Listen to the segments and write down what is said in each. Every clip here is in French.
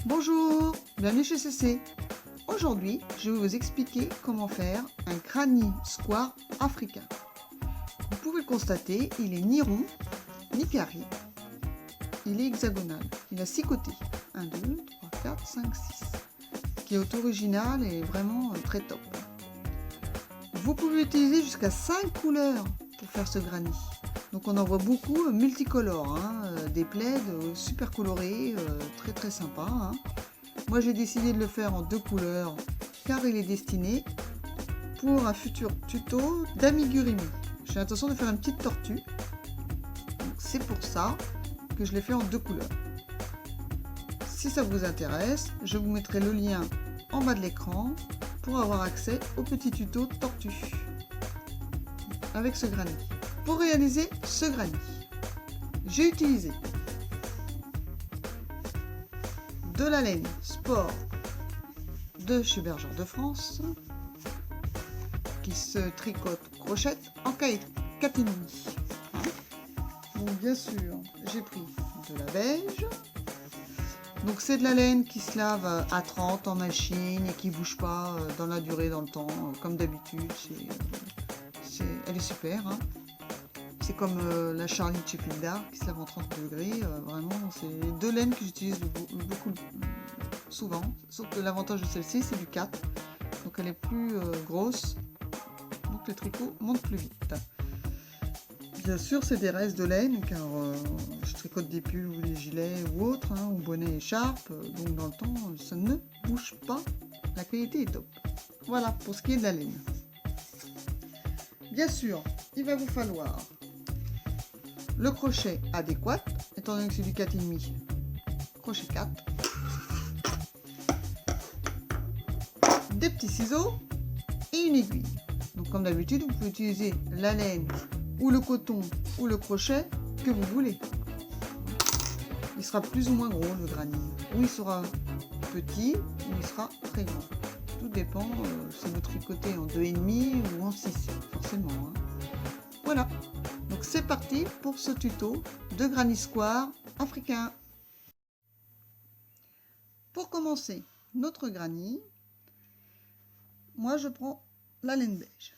Bonjour, bienvenue chez CC. Aujourd'hui, je vais vous expliquer comment faire un granny square africain. Vous pouvez le constater, il est ni rond, ni carré. Il est hexagonal. Il a 6 côtés. 1, 2, 3, 4, 5, 6. Qui est original et vraiment très top. Vous pouvez utiliser jusqu'à 5 couleurs pour faire ce granny. Donc on en voit beaucoup multicolores, des plaids super colorés, très sympa. Moi j'ai décidé de le faire en 2 couleurs car il est destiné pour un futur tuto d'amigurumi. J'ai l'intention de faire une petite tortue, c'est pour ça que je l'ai fait en 2 couleurs. Si ça vous intéresse, je vous mettrai le lien en bas de l'écran pour avoir accès au petit tuto tortue avec ce granny. Pour réaliser ce granny, j'ai utilisé de la laine sport de chez Bergère de France qui se tricote crochette en catimini. Donc bien sûr, j'ai pris de la beige. Donc c'est de la laine qui se lave à 30 en machine et qui bouge pas dans la durée, dans le temps, comme d'habitude. Elle est super. C'est comme la Charlie de chez Fildar qui se lave en 30 degrés. Vraiment, c'est 2 laines que j'utilise beaucoup souvent. Sauf que l'avantage de celle-ci, c'est du 4. Donc elle est plus grosse. Donc les tricots montent plus vite. Bien sûr, c'est des restes de laine car je tricote des pulls ou des gilets ou autres, ou bonnets, écharpes. Donc dans le temps, ça ne bouge pas. La qualité est top. Voilà pour ce qui est de la laine. Bien sûr, il va vous falloir le crochet adéquat, étant donné que c'est du 4,5, crochet 4, des petits ciseaux et une aiguille. Donc comme d'habitude, vous pouvez utiliser la laine ou le coton ou le crochet que vous voulez. Il sera plus ou moins gros le granny, ou il sera petit ou il sera très grand. Tout dépend si vous tricotez en 2,5 ou en 6, forcément. Voilà. Donc c'est parti pour ce tuto de granny square africain. Pour commencer notre granny, moi je prends la laine beige.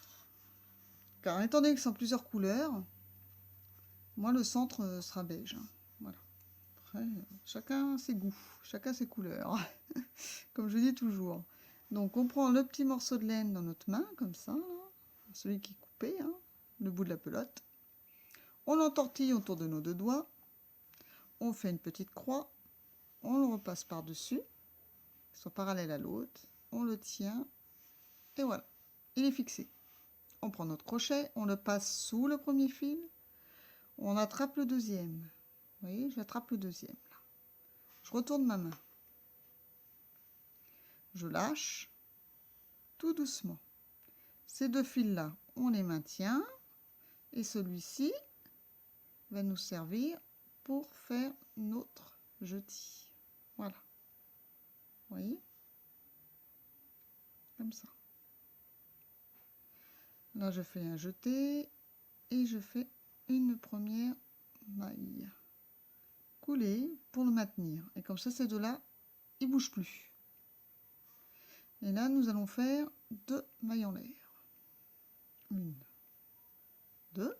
Car étant donné que c'est en plusieurs couleurs, moi le centre sera beige. Voilà. Après, chacun ses goûts, chacun ses couleurs, comme je dis toujours. Donc on prend le petit morceau de laine dans notre main, comme ça, là, celui qui est coupé, le bout de la pelote. On l'entortille autour de nos 2 doigts, on fait une petite croix, on le repasse par-dessus, soit parallèle à l'autre, on le tient, et voilà, il est fixé. On prend notre crochet, on le passe sous le premier fil, on attrape le deuxième. Vous voyez, j'attrape le deuxième. Là. Je retourne ma main. Je lâche, tout doucement. Ces 2 fils-là, on les maintient, et celui-ci va nous servir pour faire notre jetis. Voilà. Vous voyez? Comme ça. Là, je fais un jeté et je fais une première maille coulée pour le maintenir. Et comme ça, ces 2-là, ils ne bougent plus. Et là, nous allons faire 2 mailles en l'air. 1, 2.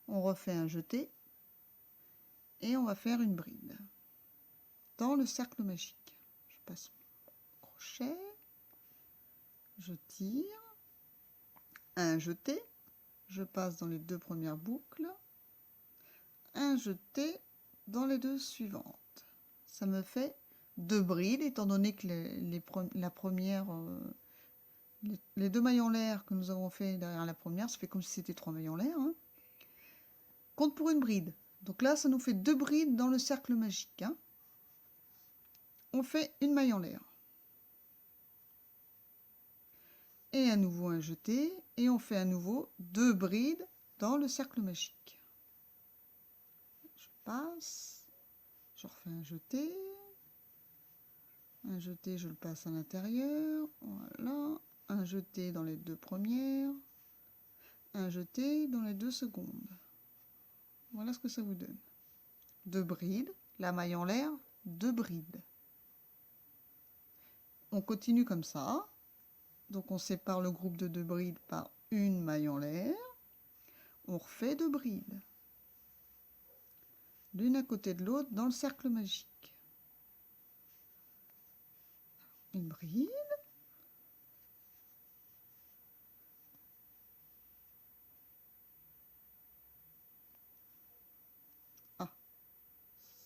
On refait un jeté et on va faire une bride dans le cercle magique. Je passe mon crochet, je tire, un jeté, je passe dans les 2 premières boucles, un jeté dans les 2 suivantes. Ça me fait 2 brides, étant donné que la première, les 2 mailles en l'air que nous avons fait derrière la première, ça fait comme si c'était 3 mailles en l'air. Compte pour une bride. Donc là, ça nous fait 2 brides dans le cercle magique. On fait une maille en l'air. Et à nouveau un jeté. Et on fait à nouveau 2 brides dans le cercle magique. Je passe. Je refais un jeté. Un jeté, je le passe à l'intérieur. Voilà. Un jeté dans les 2 premières. Un jeté dans les 2 secondes. Voilà ce que ça vous donne. 2 brides, la maille en l'air, 2 brides. On continue comme ça. Donc on sépare le groupe de 2 brides par une maille en l'air. On refait 2 brides. L'une à côté de l'autre dans le cercle magique. Une bride. Ah,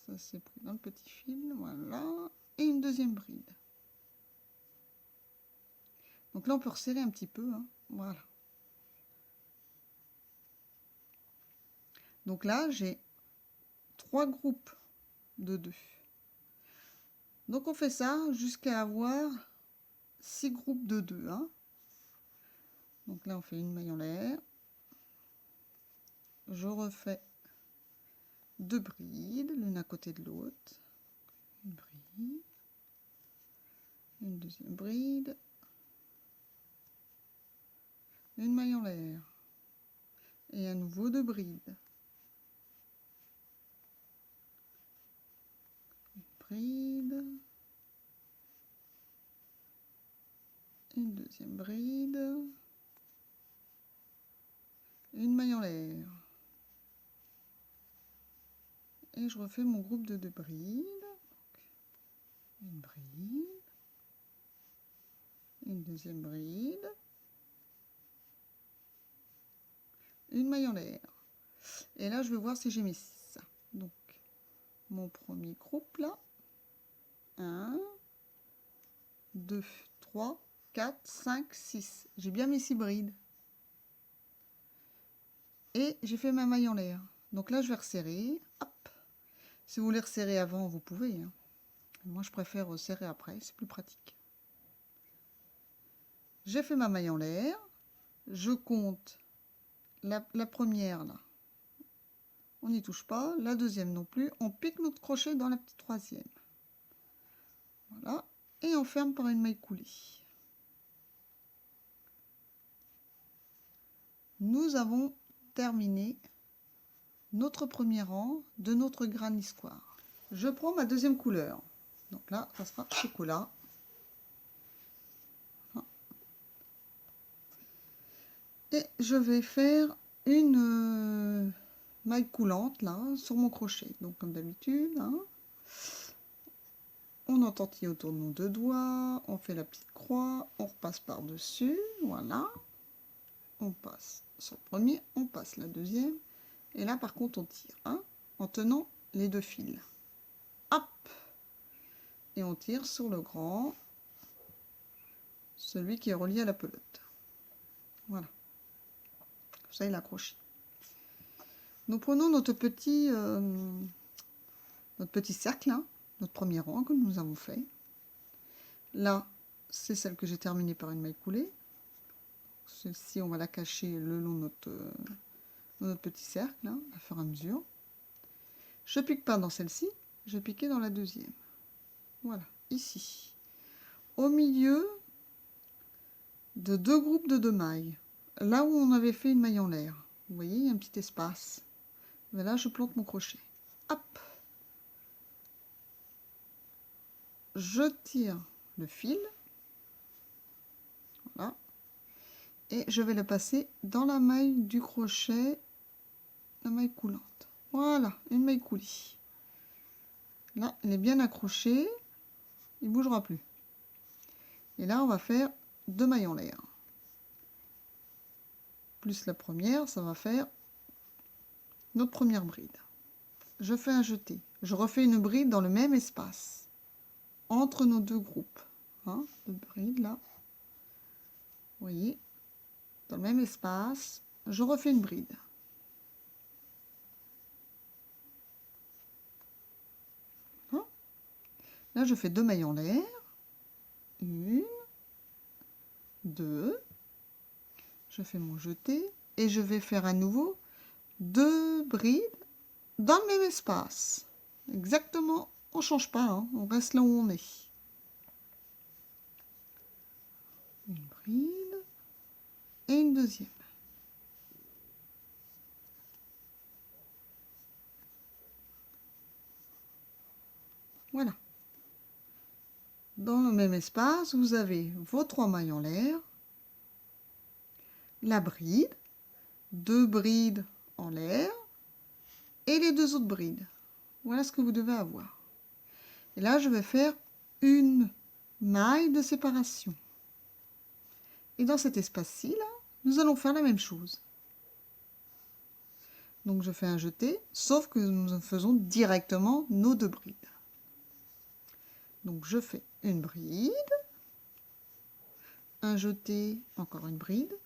ça c'est pris dans le petit fil, voilà. Et une deuxième bride. Donc là on peut resserrer un petit peu, hein. Voilà. Donc là j'ai 3 groupes de 2. Donc on fait ça jusqu'à avoir 6 groupes de 2, hein. Donc là on fait une maille en l'air. Je refais 2 brides, l'une à côté de l'autre. Une bride, une deuxième bride, une maille en l'air et à nouveau 2 brides. Une bride, une deuxième bride, une maille en l'air. Et je refais mon groupe de 2 brides. Une bride, une deuxième bride, une maille en l'air. Et là, je vais voir si j'ai mis 6. Donc, mon premier groupe là. 1, 2, 3, 4, 5, 6. J'ai bien mis 6 brides. Et j'ai fait ma maille en l'air. Donc là, je vais resserrer. Hop. Si vous voulez resserrer avant, vous pouvez, hein. Moi, je préfère resserrer après, c'est plus pratique. J'ai fait ma maille en l'air. Je compte la première là. On n'y touche pas. La deuxième non plus. On pique notre crochet dans la petite troisième. Voilà. Et on ferme par une maille coulée. Nous avons terminé notre premier rang de notre Granny Square. Je prends ma deuxième couleur. Donc là, ça sera chocolat. Et je vais faire une maille coulante là sur mon crochet. Donc comme d'habitude, hein, on entendille autour de nos 2 doigts, on fait la petite croix, on repasse par dessus, voilà. On passe sur le premier, on passe la deuxième. Et là par contre on tire, hein, en tenant les 2 fils. Hop. Et on tire sur le grand, celui qui est relié à la pelote. Voilà. Comme ça il est accroché. Nous prenons notre petit cercle, hein, notre premier rang que nous avons fait. Là, c'est celle que j'ai terminée par une maille coulée. Celle-ci, on va la cacher le long de notre petit cercle, hein, à fur et à mesure. Je pique pas dans celle-ci, je piquais dans la deuxième. Voilà, ici. Au milieu de 2 groupes de 2 mailles, là où on avait fait une maille en l'air. Vous voyez, il y a un petit espace. Et là, je plante mon crochet. Hop. Je tire le fil. Voilà. Et je vais le passer dans la maille du crochet, la maille coulante. Voilà, une maille coulée. Là, elle est bien accrochée, il ne bougera plus. Et là, on va faire 2 mailles en l'air. Plus la première, ça va faire notre première bride. Je fais un jeté. Je refais une bride dans le même espace, entre nos 2 groupes. Hein, de brides là. Vous voyez, dans le même espace, je refais une bride. Hein, là, je fais 2 mailles en l'air. 1, 2. Je fais mon jeté et je vais faire à nouveau 2 brides dans le même espace. Exactement, on ne change pas, hein, on reste là où on est. Une bride et une deuxième. Voilà. Dans le même espace, vous avez vos 3 mailles en l'air, la bride, 2 brides en l'air et les 2 autres brides. Voilà ce que vous devez avoir. Et là, je vais faire une maille de séparation. Et dans cet espace-ci, là, nous allons faire la même chose. Donc je fais un jeté, sauf que nous faisons directement nos 2 brides. Donc je fais une bride, un jeté, encore une bride,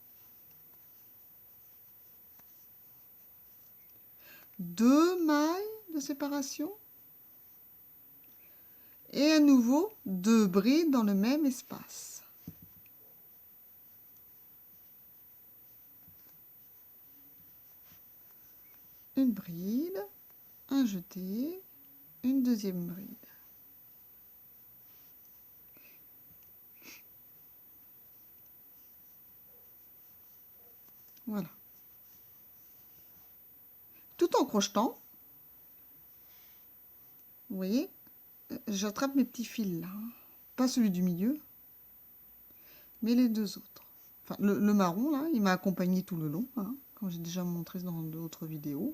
2 mailles de séparation et à nouveau 2 brides dans le même espace. Une bride, un jeté, une deuxième bride. Voilà. Tout en crochetant, vous voyez, j'attrape mes petits fils là, pas celui du milieu, mais les 2 autres. Enfin, le marron là, il m'a accompagné tout le long, hein, comme j'ai déjà montré dans d'autres vidéos.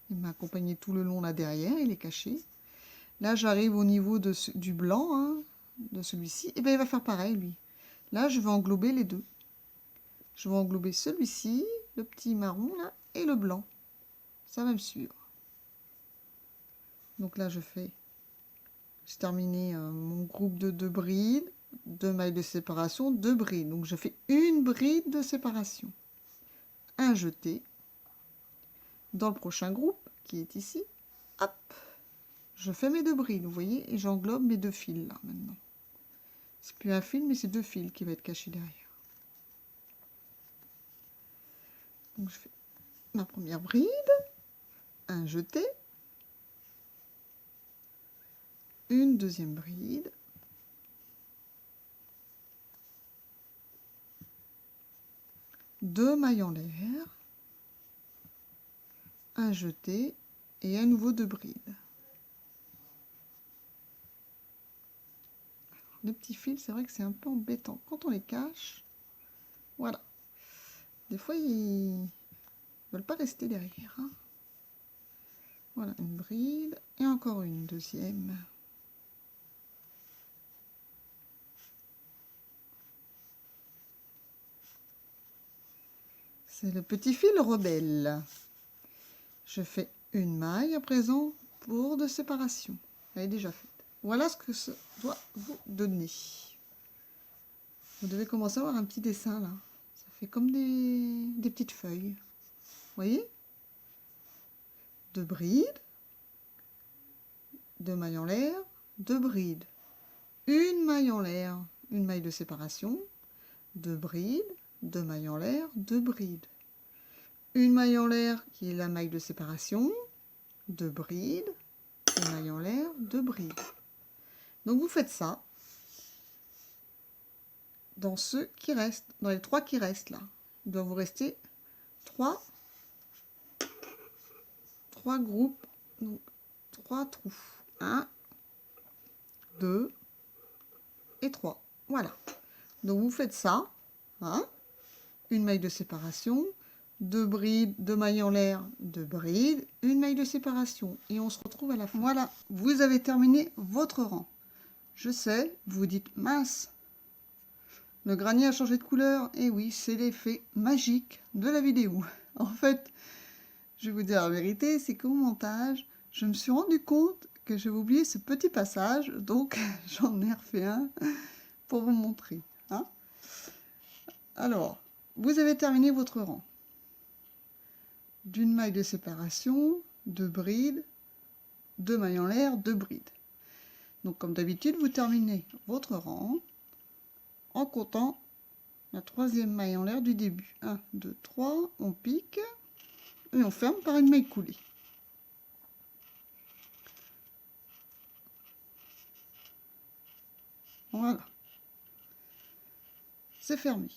Il m'a accompagné tout le long là derrière, il est caché. Là, j'arrive au niveau du blanc, hein, de celui-ci, et bien il va faire pareil lui. Là, je vais englober les 2. Je vais englober celui-ci, le petit marron là, et le blanc. Ça va me suivre. Donc là, j'ai terminé mon groupe de 2 brides, 2 mailles de séparation, 2 brides. Donc je fais une bride de séparation. Un jeté. Dans le prochain groupe, qui est ici, hop, je fais mes 2 brides, vous voyez, et j'englobe mes 2 fils là maintenant. C'est plus un fil, mais c'est 2 fils qui va être caché derrière. Donc je fais ma première bride, un jeté, une deuxième bride, deux mailles en l'air, un jeté et à nouveau 2 brides. Alors, les petits fils, c'est vrai que c'est un peu embêtant. Quand on les cache, voilà. Des fois, ils ne veulent pas rester derrière. Hein. Voilà, une bride et encore une deuxième. C'est le petit fil rebelle. Je fais une maille à présent pour de séparation. Elle est déjà faite. Voilà ce que ça doit vous donner. Vous devez commencer à avoir un petit dessin là. Ça fait comme des petites feuilles. Vous voyez? 2 brides, 2 mailles en l'air, 2 brides. Une maille en l'air, une maille de séparation, 2 brides, 2 mailles en l'air, 2 brides. Une maille en l'air qui est la maille de séparation, 2 brides, 2 mailles en l'air, 2 brides. Donc vous faites ça dans ceux qui restent, dans les 3 qui restent là. Il doit vous rester 3 groupes, donc 3 trous. 1, 2 et 3. Voilà. Donc vous faites ça, hein, une maille de séparation, 2 brides, 2 mailles en l'air, 2 brides, une maille de séparation. Et on se retrouve à la fin. Voilà, vous avez terminé votre rang. Je sais, vous vous dites, mince, le granier a changé de couleur. Et oui, c'est l'effet magique de la vidéo. En fait, je vais vous dire la vérité, c'est qu'au montage, je me suis rendu compte que j'avais oublié ce petit passage. Donc, j'en ai refait un pour vous montrer. Hein. Alors, vous avez terminé votre rang. D'une maille de séparation, 2 brides, 2 mailles en l'air, 2 brides. Donc comme d'habitude, vous terminez votre rang en comptant la 3e maille en l'air du début. 1, 2, 3, on pique et on ferme par une maille coulée. Voilà. C'est fermé.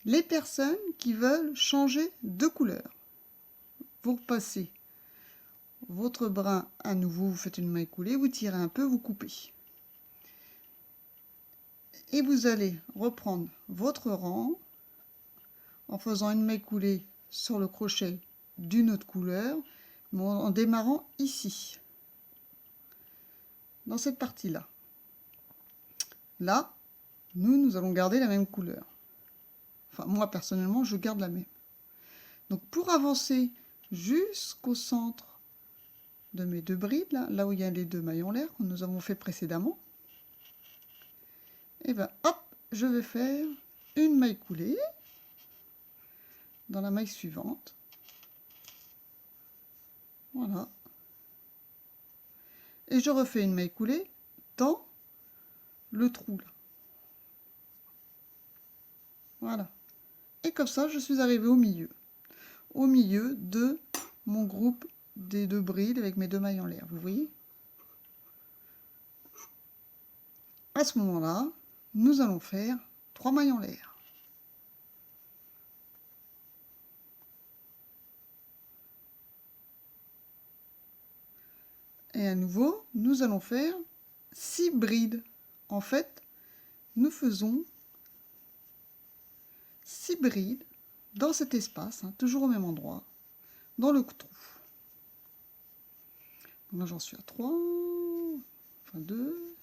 Les personnes qui veulent changer de couleur, vous repassez votre brin à nouveau, vous faites une maille coulée, vous tirez un peu, vous coupez. Et vous allez reprendre votre rang en faisant une maille coulée sur le crochet d'une autre couleur, mais en démarrant ici, dans cette partie-là. Là, nous allons garder la même couleur. Enfin, moi, personnellement, je garde la même. Donc, pour avancer jusqu'au centre de mes deux brides, là où il y a les deux mailles en l'air que nous avons fait précédemment, et bien, hop, je vais faire une maille coulée dans la maille suivante. Voilà. Et je refais une maille coulée dans le trou là. Voilà. Et comme ça, je suis arrivée au milieu. Au milieu de mon groupe des deux brides avec mes deux mailles en l'air. Vous voyez? À ce moment-là, nous allons faire 3 mailles en l'air. Et à nouveau, nous allons faire 6 brides. En fait, nous faisons 6 brides dans cet espace, hein, toujours au même endroit, dans le trou. Donc là, j'en suis à 3, enfin 2.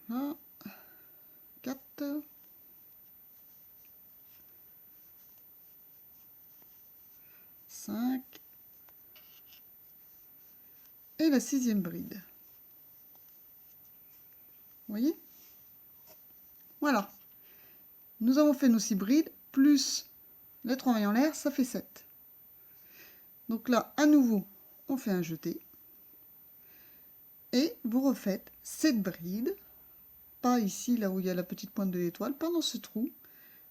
Voilà. 4. 5. Et la 6e bride. Vous voyez? Voilà. Nous avons fait nos 6 brides, plus les 3 mailles en l'air, ça fait 7. Donc là, à nouveau, on fait un jeté. Et vous refaites 7 brides. Pas ici, là où il y a la petite pointe de l'étoile, pas dans ce trou,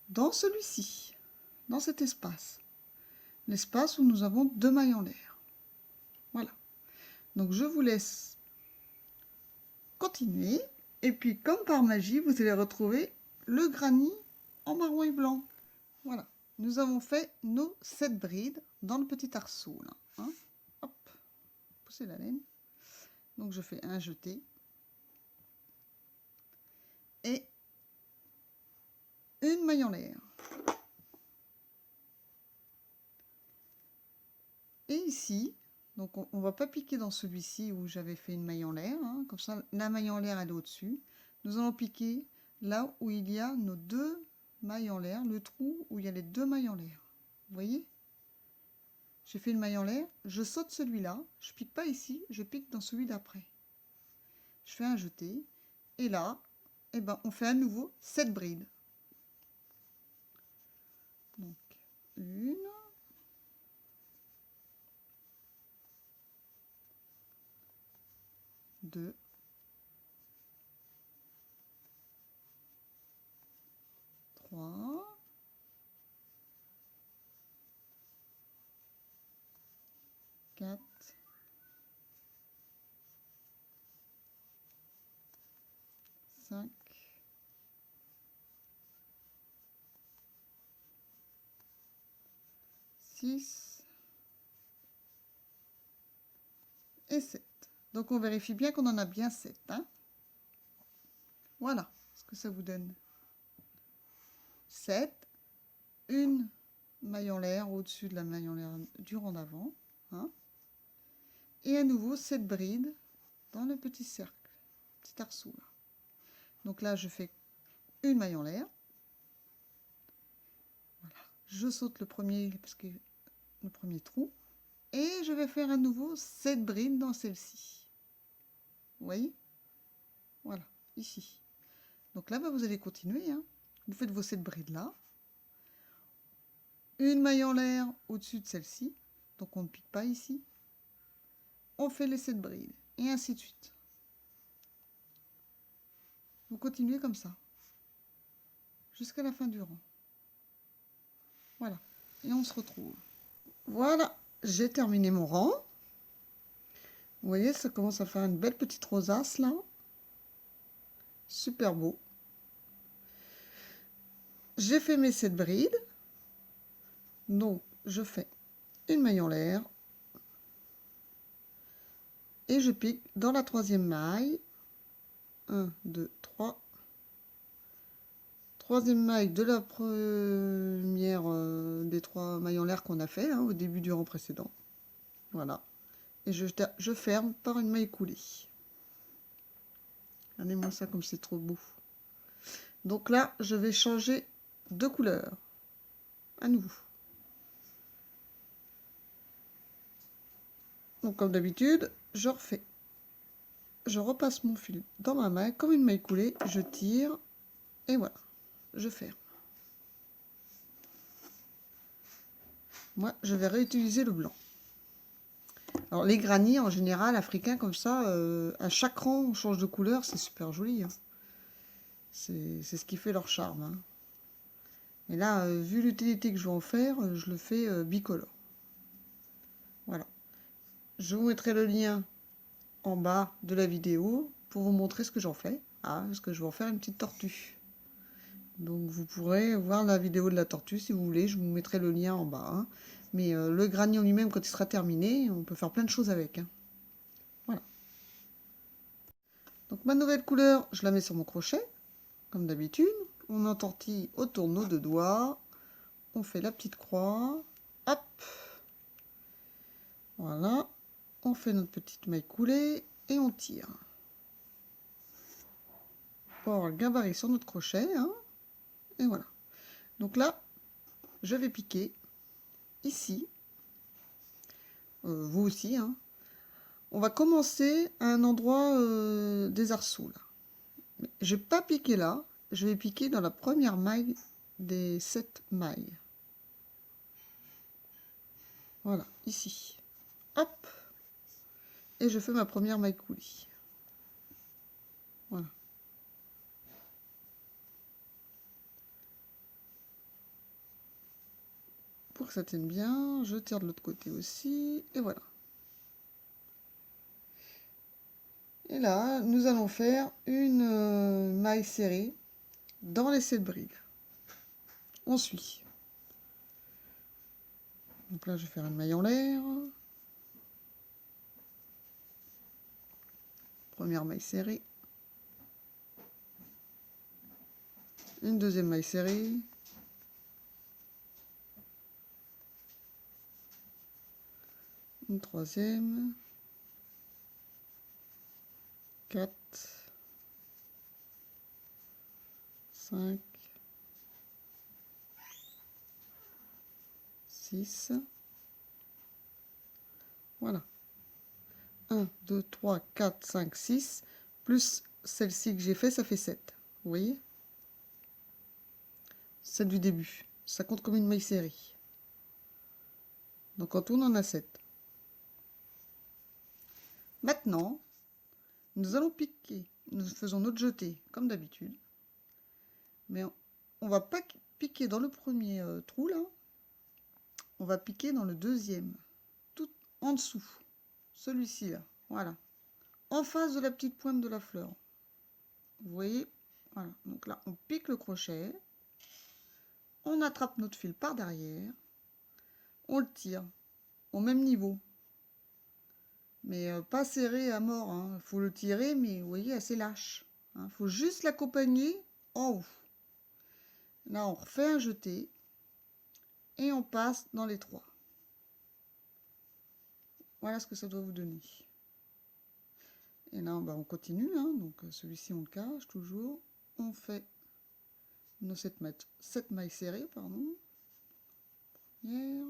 dans celui-ci, dans cet espace. L'espace où nous avons 2 mailles en l'air. Voilà. Donc je vous laisse continuer. Et puis, comme par magie, vous allez retrouver le granny en marron et blanc. Voilà. Nous avons fait nos 7 brides dans le petit arceau. Là, hein. Hop. Poussez la laine. Donc je fais un jeté. Et une maille en l'air. Et ici, donc on ne va pas piquer dans celui-ci où j'avais fait une maille en l'air, hein, comme ça la maille en l'air elle est au-dessus. Nous allons piquer là où il y a nos 2 mailles en l'air, le trou où il y a les 2 mailles en l'air. Vous voyez? J'ai fait une maille en l'air, je saute celui-là, je pique pas ici, je pique dans celui d'après. Je fais un jeté, et là, eh ben, on fait à nouveau 7 brides. Donc, 1, 2, 3, 4, 5, 6 et 7. Donc on vérifie bien qu'on en a bien 7. Hein. Voilà ce que ça vous donne. 7, une maille en l'air au-dessus de la maille en l'air du rang d'avant. Hein. Et à nouveau 7 brides dans le petit cercle, petit arceau là. Donc là je fais une maille en l'air. Voilà. Je saute le premier parce que le premier trou. Et je vais faire à nouveau 7 brides dans celle-ci. Vous voyez? Voilà, ici. Donc là, bah, vous allez continuer. Hein. Vous faites vos 7 brides là. Une maille en l'air au-dessus de celle-ci. Donc on ne pique pas ici. On fait les 7 brides. Et ainsi de suite. Vous continuez comme ça. Jusqu'à la fin du rang. Voilà. Et on se retrouve. Voilà. J'ai terminé mon rang. Vous voyez, ça commence à faire une belle petite rosace là. Super beau. j'ai fait mes 7 brides. Donc, je fais une maille en l'air. Et je pique dans la 3e maille. 1, 2, 3. 3e maille de la première des 3 mailles en l'air qu'on a fait au début du rang précédent. Voilà. Et je ferme par une maille coulée. Regardez-moi ça comme c'est trop beau. Donc là, je vais changer de couleur. À nouveau. Donc comme d'habitude, je refais. Je repasse mon fil dans ma maille comme une maille coulée. Je tire et voilà. Je ferme. Moi, je vais réutiliser le blanc. Alors les granits en général africains comme ça, à chaque rang on change de couleur, c'est super joli. C'est ce qui fait leur charme. Et là, vu l'utilité que je vais en faire, je le fais bicolore. Voilà. Je vous mettrai le lien en bas de la vidéo pour vous montrer ce que j'en fais. Parce que je vais en faire une petite tortue. Donc vous pourrez voir la vidéo de la tortue si vous voulez, je vous mettrai le lien en bas. Mais le granit en lui-même, quand il sera terminé, on peut faire plein de choses avec. Voilà. Donc ma nouvelle couleur, je la mets sur mon crochet, comme d'habitude. On entortille autour de nos 2 doigts. On fait la petite croix. Hop. Voilà. On fait notre petite maille coulée et on tire. Pour avoir le gabarit sur notre crochet. Et voilà. Donc là, je vais piquer ici. Vous aussi. On va commencer à un endroit des arceaux. Là. Je vais pas piquer là. Je vais piquer dans la première maille des 7 mailles. Voilà, ici. Hop. Et je fais ma première maille coulée. Voilà. Pour que ça tienne bien, je tire de l'autre côté aussi. Et voilà. Et là, nous allons faire une maille serrée dans les 7 brides. On suit. Donc là, je vais faire une maille en l'air. Première maille serrée. Une deuxième maille serrée. Une troisième. 4. 5. 6. Voilà. 1, 2, 3, 4, 5, 6. Plus celle-ci que j'ai fait, ça fait 7. Vous voyez? Celle du début. Ça compte comme une maille serrée. Donc en tout, on en a 7. Maintenant, nous allons piquer. Nous faisons notre jeté comme d'habitude. Mais on va pas piquer dans le premier trou là. On va piquer dans le deuxième. Tout en dessous. Celui-ci là. Voilà. En face de la petite pointe de la fleur. Vous voyez? Voilà. Donc là, on pique le crochet. On attrape notre fil par derrière. On le tire au même niveau. Mais pas serré à mort. Il faut le tirer, mais vous voyez, assez lâche. Il faut juste l'accompagner en haut. Là, on refait un jeté. Et on passe dans les 3. Voilà ce que ça doit vous donner. Et là, on continue. Donc celui-ci, on le cache toujours. On fait nos 7 mailles serrées, pardon. Première.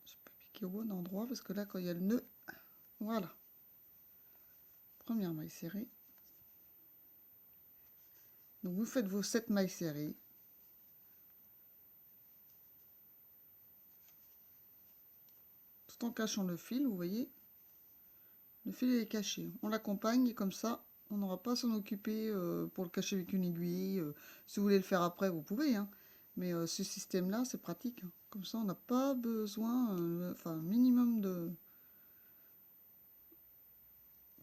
Je peux piquer au bon endroit parce que là, quand il y a le nœud, voilà. Première maille serrée. Donc vous faites vos 7 mailles serrées. Tout en cachant le fil, vous voyez. Le fil est caché. On l'accompagne et comme ça, on n'aura pas à s'en occuper pour le cacher avec une aiguille. Si vous voulez le faire après, vous pouvez. Mais ce système-là, c'est pratique. Comme ça, on n'a pas besoin, enfin, minimum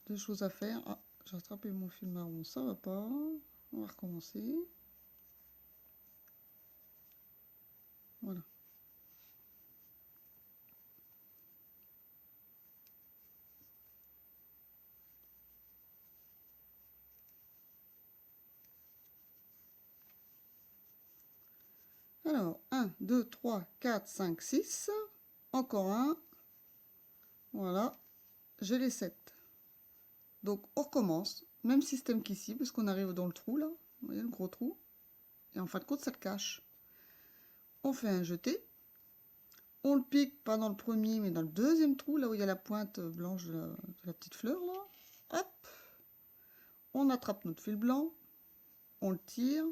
deux choses à faire. Ah, j'ai rattrapé mon fil marron, ça va pas. On va recommencer. Voilà. Alors, 1, 2, 3, 4, 5, 6. Encore un. Voilà. J'ai les 7. Donc, on recommence. Même système qu'ici, parce qu'on arrive dans le trou, là. Vous voyez le gros trou. Et en fin de compte, ça le cache. On fait un jeté. On le pique, pas dans le premier, mais dans le deuxième trou, là où il y a la pointe blanche de la petite fleur, là. Hop. On attrape notre fil blanc. On le tire.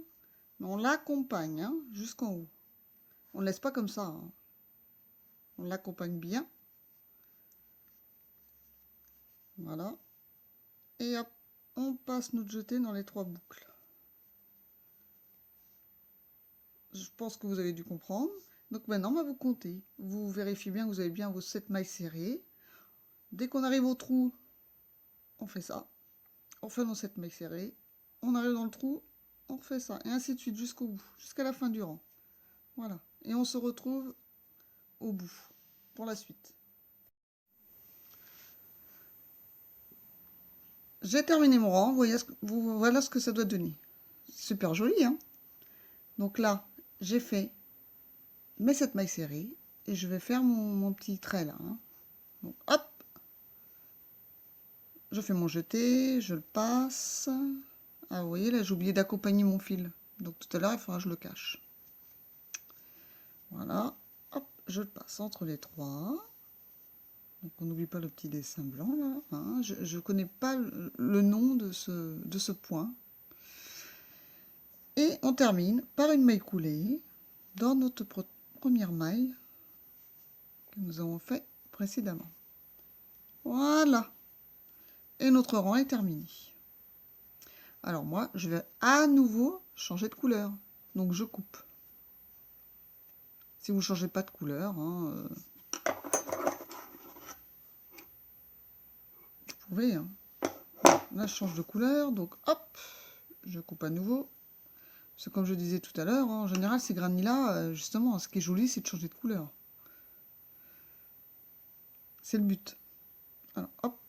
Mais on l'accompagne hein, jusqu'en haut. On ne laisse pas comme ça. Hein. On l'accompagne bien. Voilà. Et hop, on passe notre jeté dans les 3 boucles. Je pense que vous avez dû comprendre. Donc maintenant, on va vous compter. Vous vérifiez bien que vous avez bien vos 7 mailles serrées. Dès qu'on arrive au trou, on fait ça. On fait nos 7 mailles serrées. On arrive dans le trou, on refait ça. Et ainsi de suite jusqu'au bout, jusqu'à la fin du rang. Voilà. Et on se retrouve au bout pour la suite. J'ai terminé mon rang. Voilà ce que ça doit donner. Super joli, hein? Donc là, j'ai fait mes 7 mailles serrées. Et je vais faire mon petit trait là. Hein. Donc hop. Je fais mon jeté, je le passe. Ah, vous voyez, là, j'ai oublié d'accompagner mon fil. Donc tout à l'heure, il faudra que je le cache. Voilà. Hop, je le passe entre les 3. Donc on n'oublie pas le petit dessin blanc là. Hein. Je ne connais pas le nom de ce point. Et on termine par une maille coulée dans notre première maille que nous avons fait précédemment. Voilà. Et notre rang est terminé. Alors moi, je vais à nouveau changer de couleur. Donc je coupe. Si vous ne changez pas de couleur, hein, vous pouvez. Hein. Là, je change de couleur. Donc hop, je coupe à nouveau. Parce que comme je disais tout à l'heure, en général, ces granits-là, justement, ce qui est joli, c'est de changer de couleur. C'est le but. Alors, hop.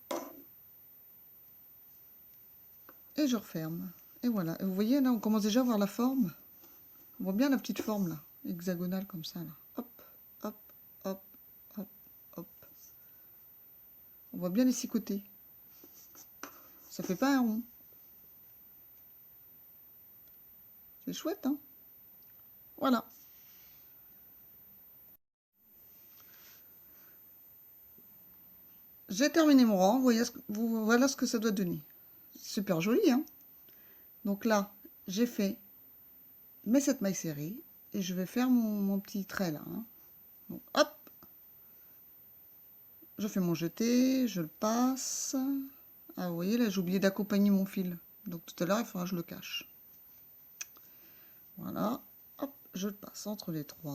Et je referme. Et voilà. Et vous voyez, là, on commence déjà à voir la forme. On voit bien la petite forme, là. Hexagonale, comme ça, là. Hop, hop, hop, hop, hop. On voit bien les 6 côtés. Ça fait pas un rond. C'est chouette, hein? Voilà. J'ai terminé mon rang. Voilà ce que ça doit donner. Super joli, hein? Donc là, j'ai fait mes 7 mailles serrées. Et je vais faire mon petit trait, là. Hein. Donc, hop. Je fais mon jeté, je le passe. Ah, vous voyez, là, j'ai oublié d'accompagner mon fil. Donc tout à l'heure, il faudra que je le cache. Voilà. Hop, je le passe entre les 3.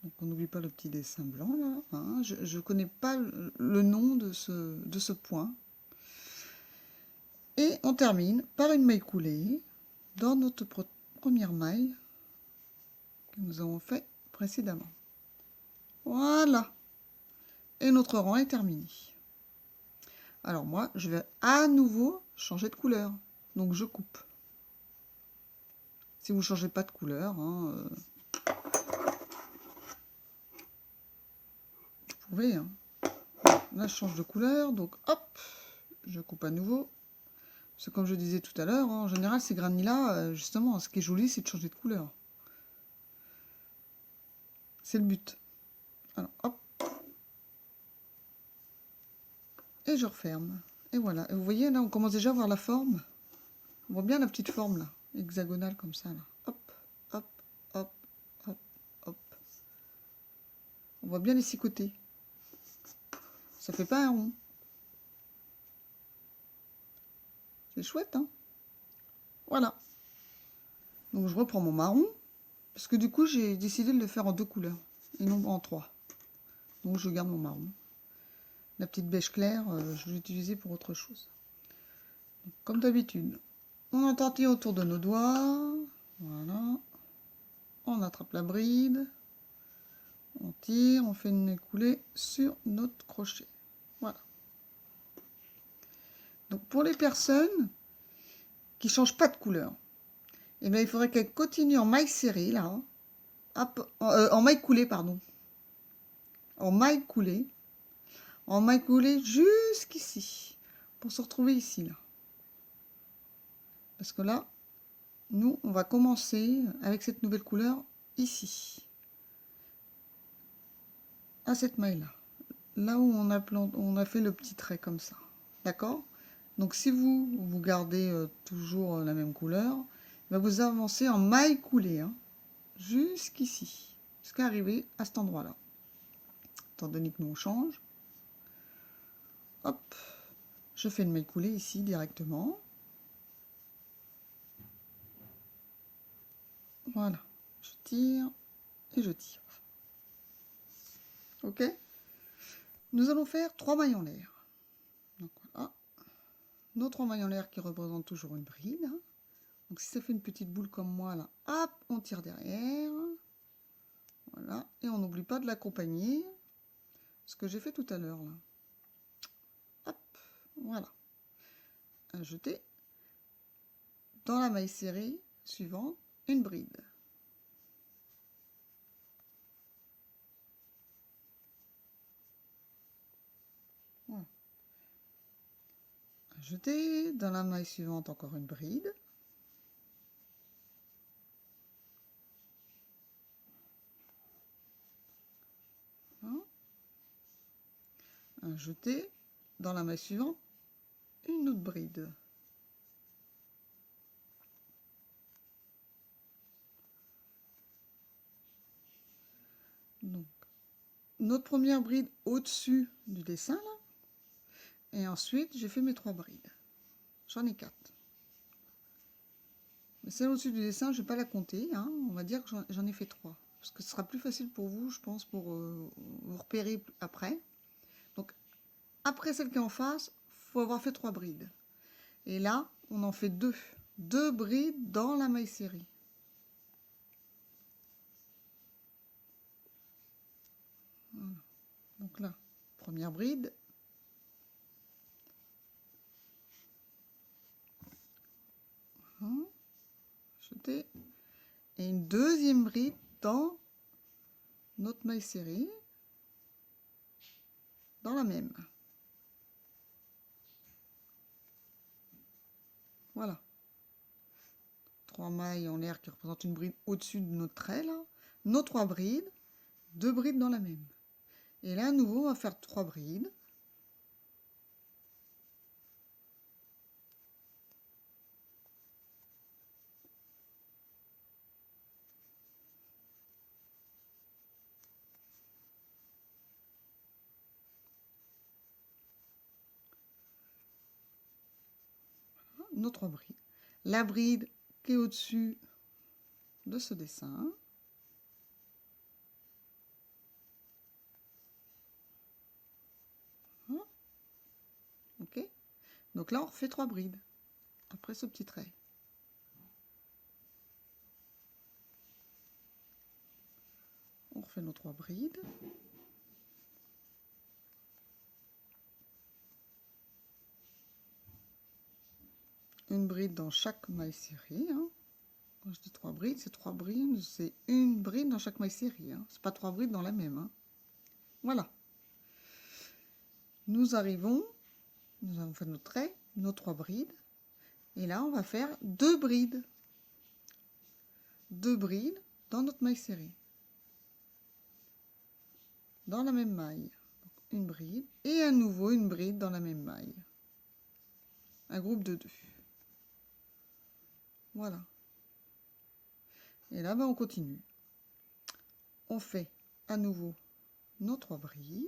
Donc on n'oublie pas le petit dessin blanc, là. Hein. Je ne connais pas le nom de ce point. Et on termine par une maille coulée dans notre première maille que nous avons fait précédemment. Voilà. Et notre rang est terminé. Alors moi, je vais à nouveau changer de couleur. Donc je coupe. Si vous ne changez pas de couleur, hein, vous pouvez. Hein. Là, je change de couleur. Donc hop, je coupe à nouveau. Parce que comme je disais tout à l'heure, hein, en général, ces granits-là, justement, ce qui est joli, c'est de changer de couleur. C'est le but. Alors hop. Et je referme. Et voilà. Et vous voyez, là, on commence déjà à voir la forme. On voit bien la petite forme, là. Hexagonale, comme ça, là. Hop, hop, hop, hop, hop. On voit bien les 6 côtés. Ça fait pas un rond. C'est chouette, hein? Voilà. Donc, je reprends mon marron. Parce que du coup, j'ai décidé de le faire en 2 couleurs. Et non en 3. Donc, je garde mon marron. La petite beige claire, je vais l'utiliser pour autre chose. Donc, comme d'habitude, on entortille autour de nos doigts. Voilà. On attrape la bride. On tire, on fait une écoulée sur notre crochet. Voilà. Donc pour les personnes qui ne changent pas de couleur, eh bien, il faudrait qu'elles continuent en maille serrée, là. Hein. Hop, en maille coulée, pardon. En maille coulée. En maille coulée jusqu'ici. Pour se retrouver ici, là. Parce que là, nous, on va commencer avec cette nouvelle couleur ici. À cette maille-là. Là où on a fait le petit trait comme ça. D'accord? Donc si vous gardez toujours la même couleur, ben vous avancez en maille coulée. Hein, jusqu'ici. Jusqu'à arriver à cet endroit-là. Étant donné que nous on change. Hop. Je fais une maille coulée ici directement. Voilà. Je tire et je tire. Ok? Nous allons faire 3 mailles en l'air. Donc voilà. Nos 3 mailles en l'air qui représentent toujours une bride. Hein. Donc si ça fait une petite boule comme moi là, hop, on tire derrière. Voilà. Et on n'oublie pas de l'accompagner. Ce que j'ai fait tout à l'heure là. Hop, voilà. Un jeté. Dans la maille serrée suivante, une bride. Voilà. Un jeté. Dans la maille suivante, encore une bride. Voilà. Un jeté. Dans la maille suivante, une autre bride. Donc, notre première bride au-dessus du dessin là. Et ensuite, j'ai fait mes 3 brides. J'en ai 4. Mais celle au-dessus du dessin, je ne vais pas la compter. Hein. On va dire que j'en ai fait 3. Parce que ce sera plus facile pour vous, je pense, pour vous repérer après. Donc, après celle qui est en face, il faut avoir fait 3 brides. Et là, on en fait 2. 2 brides dans la maille serrée. Voilà. Donc là, première bride. Voilà. Jeter. Et une deuxième bride dans notre maille serrée. Dans la même. Voilà. 3 mailles en l'air qui représentent une bride au-dessus de notre trait. Là. Nos 3 brides. 2 brides dans la même. Et là, à nouveau, on va faire 3 brides. Nos 3 brides. La bride qui est au-dessus de ce dessin. Voilà. Ok. Donc là, on refait 3 brides après ce petit trait. On refait nos 3 brides. Une bride dans chaque maille serrée. Hein. Quand je dis 3 brides, c'est 3 brides, c'est une bride dans chaque maille serrée. Hein. C'est pas 3 brides dans la même. Hein. Voilà. Nous avons fait notre trait, nos 3 brides. Et là, on va faire 2 brides. 2 brides dans notre maille serrée. Dans la même maille. Donc, une bride. Et à nouveau une bride dans la même maille. Un groupe de 2. Voilà. Et là, ben, on continue. On fait à nouveau nos 3 brides.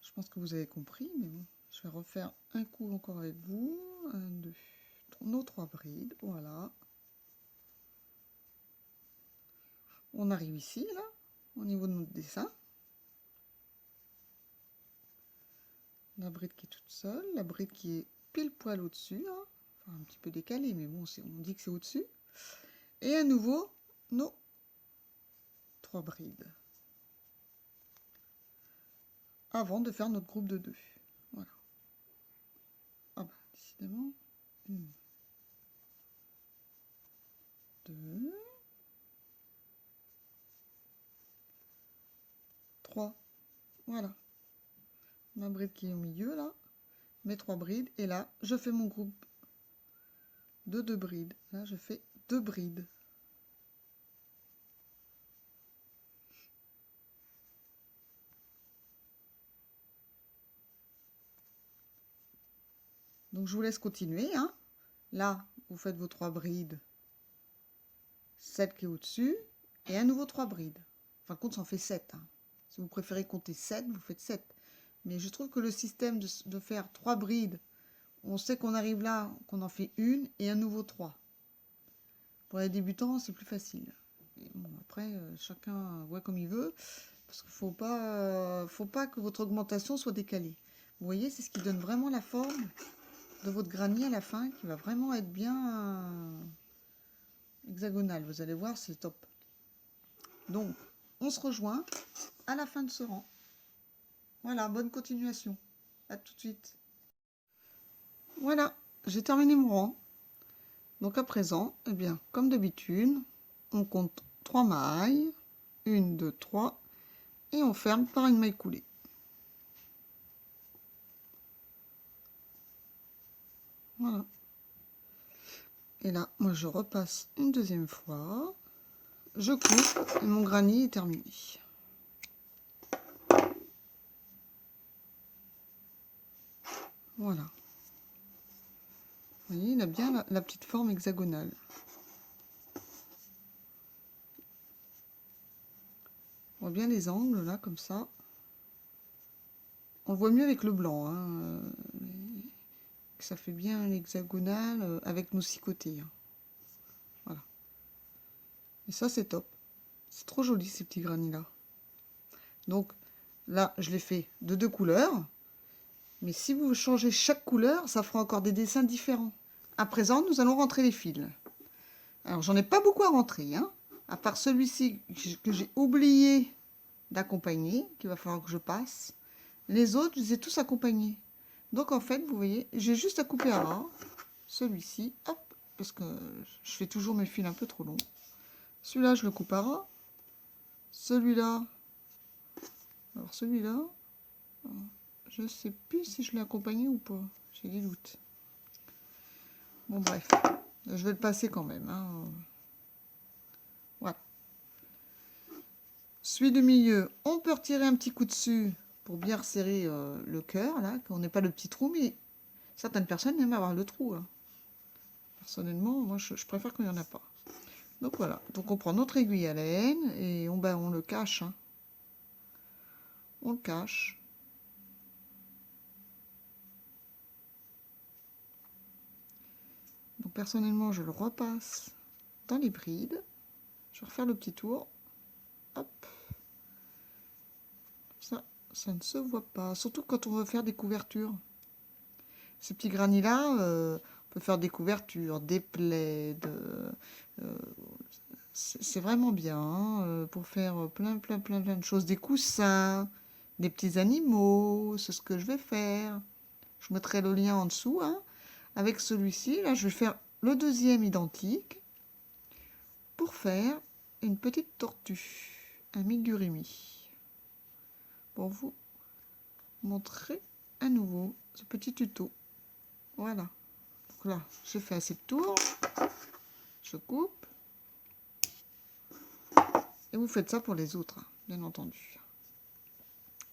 Je pense que vous avez compris, mais bon, je vais refaire un coup encore avec vous. 1, 2, nos 3 brides, voilà. On arrive ici, là. au niveau de notre dessin. La bride qui est toute seule, la bride qui est pile poil au-dessus, hein. Enfin un petit peu décalée, mais bon, on dit que c'est au-dessus. Et à nouveau, nos 3 brides. Avant de faire notre groupe de 2. Voilà. Ah bah, décidément. 1, 2, 3. Voilà. Ma bride qui est au milieu, là. Mes 3 brides. Et là, je fais mon groupe de 2 brides. Là, je fais 2 brides. Donc, je vous laisse continuer, hein. Là, vous faites vos 3 brides. Celle qui est au-dessus. Et à nouveau 3 brides. Enfin, compte, ça en fait 7. Hein. Si vous préférez compter 7, vous faites 7. Mais je trouve que le système de faire 3 brides, on sait qu'on arrive là, qu'on en fait une et à nouveau 3. Pour les débutants, c'est plus facile. Et bon, après, chacun voit comme il veut, parce qu'il faut pas que votre augmentation soit décalée. Vous voyez, c'est ce qui donne vraiment la forme de votre granny à la fin, qui va vraiment être bien hexagonal. Vous allez voir, c'est top. Donc, on se rejoint à la fin de ce rang. Voilà, bonne continuation. À tout de suite. Voilà, j'ai terminé mon rang. Donc à présent, eh bien, comme d'habitude, on compte 3 mailles. 1, 2, 3. Et on ferme par une maille coulée. Voilà. Et là, moi, je repasse une deuxième fois. Je coupe et mon granny est terminé. Voilà. Vous voyez, il a bien la petite forme hexagonale. On voit bien les angles, là, comme ça. On le voit mieux avec le blanc. Hein, ça fait bien l'hexagonal avec nos 6 côtés. Hein. Voilà. Et ça, c'est top. C'est trop joli, ces petits granits-là. Donc, là, je l'ai fait de 2 couleurs. Mais si vous changez chaque couleur, ça fera encore des dessins différents. À présent, nous allons rentrer les fils. Alors, j'en ai pas beaucoup à rentrer, hein, à part celui-ci que j'ai oublié d'accompagner, qu'il va falloir que je passe. Les autres, je les ai tous accompagnés. Donc, en fait, vous voyez, j'ai juste à couper à ras. Celui-ci, hop, parce que je fais toujours mes fils un peu trop longs. Celui-là, je le coupe à ras. Celui-là, alors celui-là, je sais plus si je l'ai accompagné ou pas. J'ai des doutes. Bon, bref. Je vais le passer quand même. Hein. Voilà. Celui du milieu, on peut retirer un petit coup dessus pour bien resserrer le cœur, là, qu'on n'ait pas le petit trou, mais certaines personnes aiment avoir le trou. Hein. Personnellement, moi, je préfère qu'il n'y en a pas. Donc voilà. Donc on prend notre aiguille à laine et on le cache. Hein. On le cache. Donc personnellement, je le repasse dans les brides. Je vais refaire le petit tour. Hop. Ça ne se voit pas. Surtout quand on veut faire des couvertures. Ces petits granits-là, on peut faire des couvertures, des plaids. C'est vraiment bien hein, pour faire plein de choses. Des coussins, des petits animaux. C'est ce que je vais faire. Je mettrai le lien en dessous. Hein. Avec celui-ci, là, je vais faire le deuxième identique pour faire une petite tortue, un amigurumi. Pour vous montrer à nouveau ce petit tuto. Voilà. Donc là, j'ai fait assez de tours. Je coupe. Et vous faites ça pour les autres, hein, bien entendu.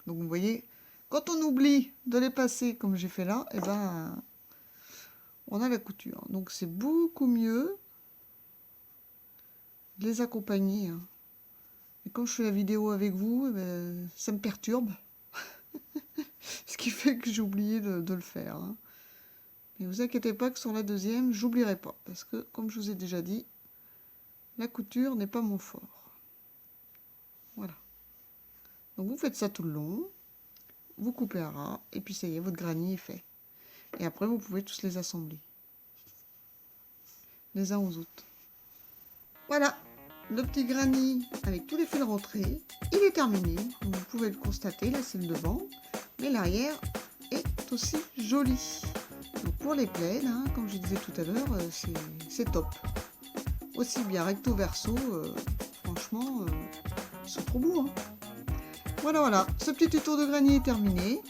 Donc vous voyez, quand on oublie de les passer comme j'ai fait là, et ben on a la couture. Donc c'est beaucoup mieux de les accompagner. Hein. Et quand je fais la vidéo avec vous, eh ben, ça me perturbe. Ce qui fait que j'ai oublié de le faire. Hein. Mais vous inquiétez pas que sur la deuxième, j'oublierai pas. Parce que, comme je vous ai déjà dit, la couture n'est pas mon fort. Voilà. Donc vous faites ça tout le long, vous coupez à ras, et puis ça y est, votre granny est fait. Et après, vous pouvez tous les assembler, les uns aux autres. Voilà, le petit granny avec tous les fils rentrés, il est terminé. Vous pouvez le constater, là c'est le devant, mais l'arrière est aussi joli. Donc pour les plaids, hein, comme je disais tout à l'heure, c'est top. Aussi bien recto verso, franchement, c'est trop beau. Hein. Voilà, ce petit tuto de granny est terminé.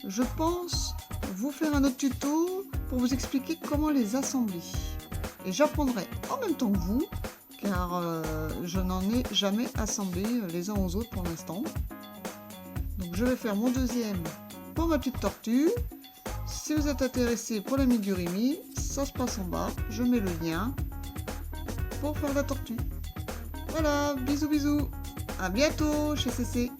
Je pense vous faire un autre tuto pour vous expliquer comment les assembler. Et j'apprendrai en même temps que vous, car je n'en ai jamais assemblé les uns aux autres pour l'instant. Donc je vais faire mon deuxième pour ma petite tortue. Si vous êtes intéressé pour l'amigurumi, ça se passe en bas, je mets le lien pour faire la tortue. Voilà, bisous, à bientôt chez CC.